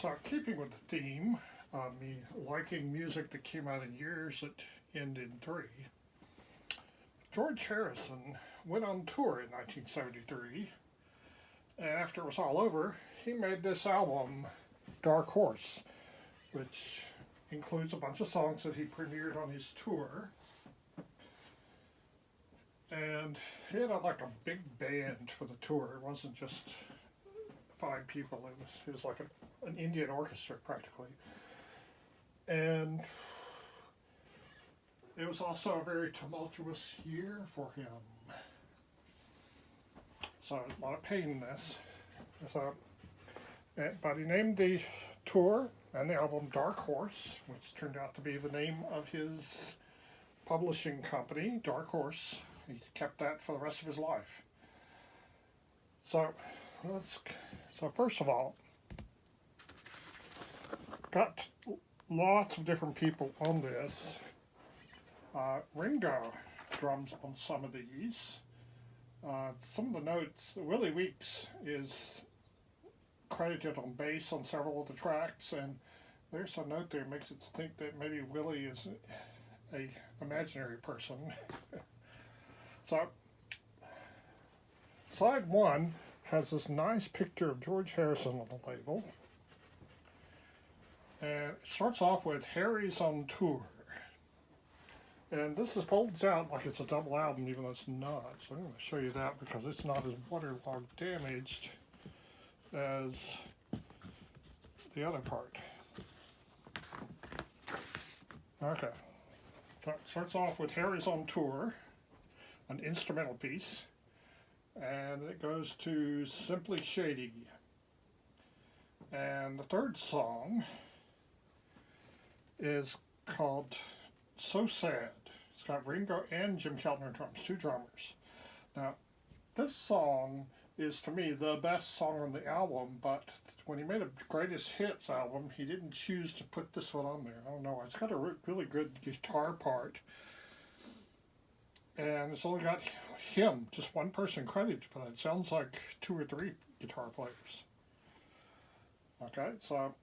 So, keeping with the theme of me liking music that came out in years that end in three, George Harrison went on tour in 1973, and after it was all over, he made this album, Dark Horse, which includes a bunch of songs that he premiered on his tour. And he had like a big band for the tour. It wasn't just five people. It was like an Indian orchestra practically. And it was also a very tumultuous year for him. So a lot of pain in this. So, but he named the tour and the album Dark Horse, which turned out to be the name of his publishing company, Dark Horse. He kept that for the rest of his life. So first of all, got lots of different people on this. Ringo drums on some of these. Some of the notes, Willie Weeks is credited on bass on several of the tracks, and there's a note there that makes it think that maybe Willie is a imaginary person. So, side one has this nice picture of George Harrison on the label. And it starts off with Harry's on Tour. And this folds out like it's a double album, even though it's not. So I'm going to show you that because it's not as waterlogged damaged as the other part. Okay. So it starts off with Harry's on Tour, an instrumental piece, and it goes to Simply Shady. And the third song is called So Sad. It's got Ringo and Jim Keltner drums, two drummers. Now, this song is to me the best song on the album, but when he made a greatest hits album, he didn't choose to put this one on there. I don't know. It's got a really good guitar part, and it's only got him, just one person credited for that. It sounds like two or three guitar players. Okay, so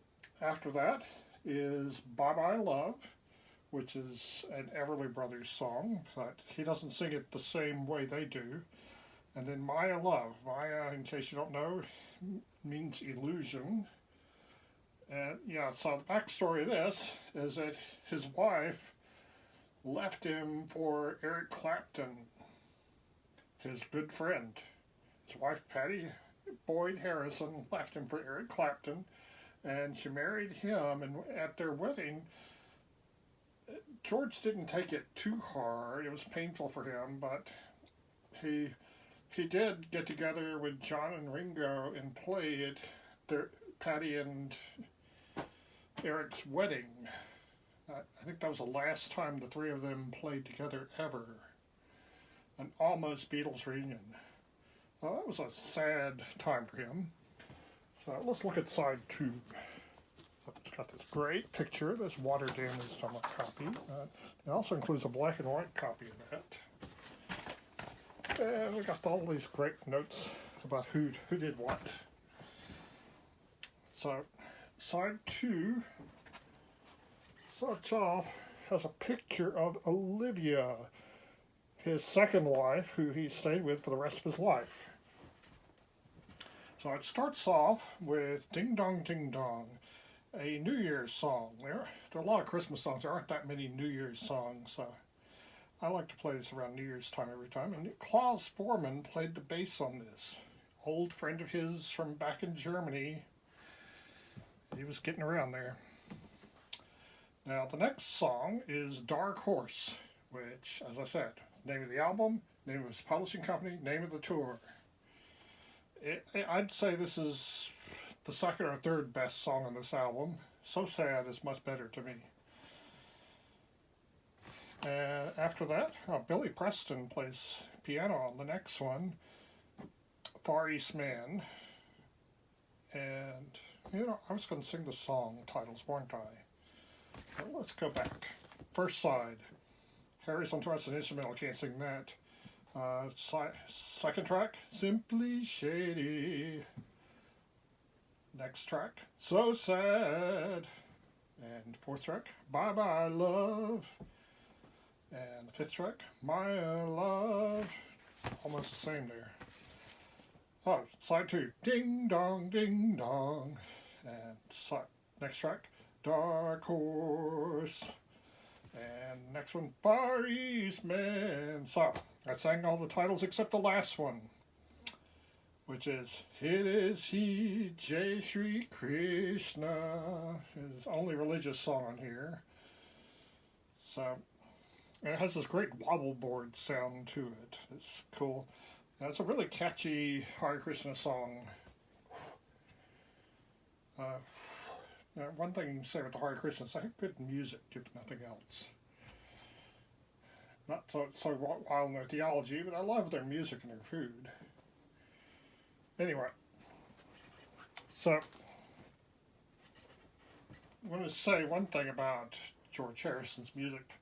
after that is Bye Bye Love, which is an Everly Brothers song, but he doesn't sing it the same way they do. And then Maya Love. Maya, in case you don't know, means illusion. And yeah, so the backstory of this is that his wife left him for Eric Clapton, his good friend. His wife, Patty Boyd Harrison, left him for Eric Clapton, and she married him, and at their wedding, George didn't take it too hard. It was painful for him, but he did get together with John and Ringo and play at their Patty and Eric's wedding. I think that was the last time the three of them played together ever. An almost Beatles reunion. Well, that was a sad time for him. So let's look at side two. It's got this great picture, this water damaged on the copy. It also includes a black and white copy of that. And we got all these great notes about who did what. So, side two starts off, has a picture of Olivia, his second wife, who he stayed with for the rest of his life. So it starts off with Ding Dong Ding Dong, a New Year's song. There are a lot of Christmas songs. There aren't that many New Year's songs. I like to play this around New Year's time every time. And Klaus Foreman played the bass on this. Old friend of his from back in Germany. He was getting around there. Now the next song is Dark Horse, which, as I said, name of the album, name of his publishing company, name of the tour. I'd say this is the second or third best song on this album. So Sad is much better to me. And after that, Billy Preston plays piano on the next one, Far East Man. And, I was going to sing the song titles, weren't I? But let's go back. First side, Harry's on Tour, an instrumental, can't sing that. Second track, Simply Shady. Next track, So Sad. And fourth track, Bye Bye Love. And the fifth track, My Love. Almost the same there. Oh, side two, Ding Dong, Ding Dong. And next track, Dark Horse. And next one, Far East Man. So, I sang all the titles except the last one, which is It Is He, Jai Shri Krishna, his only religious song on here. So, and it has this great wobble board sound to it. It's cool. And it's a really catchy Hare Krishna song. One thing you can say with the Hare Krishnas, they have good music, if nothing else. Not so wild in their theology, but I love their music and their food. Anyway, so I want to say one thing about George Harrison's music.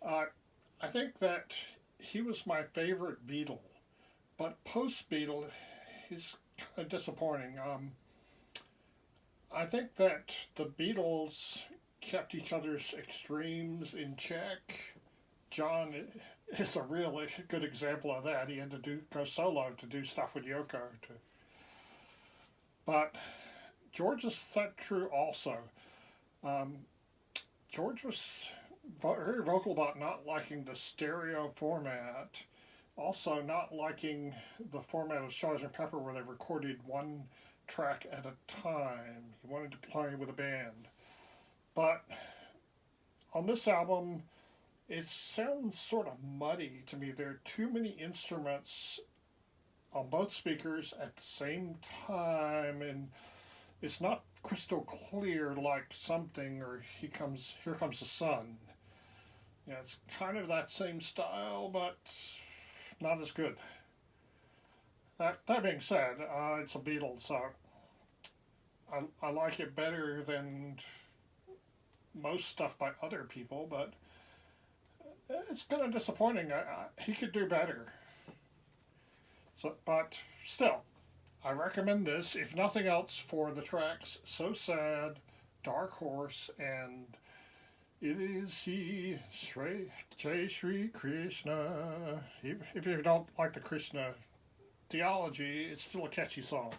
I think that he was my favorite Beatle, but post-Beatle, he's kind of disappointing. I think that the Beatles kept each other's extremes in check. John is a really good example of that. He had to go solo to do stuff with Yoko. But George is that true also. George was very vocal about not liking the stereo format, also not liking the format of Sgt. Pepper where they recorded one track at a time. He wanted to play with a band. But on this album, it sounds sort of muddy to me. There are too many instruments on both speakers at the same time, and it's not crystal clear like Something or Here Comes the Sun. You know, it's kind of that same style, but not as good. That being said, it's a Beatles, so I like it better than most stuff by other people, but it's kind of disappointing. He could do better. So, but still, I recommend this, if nothing else, for the tracks So Sad, Dark Horse, and It Is He, Jai Shri Krishna. If you don't like the Krishna theology, it's still a catchy song.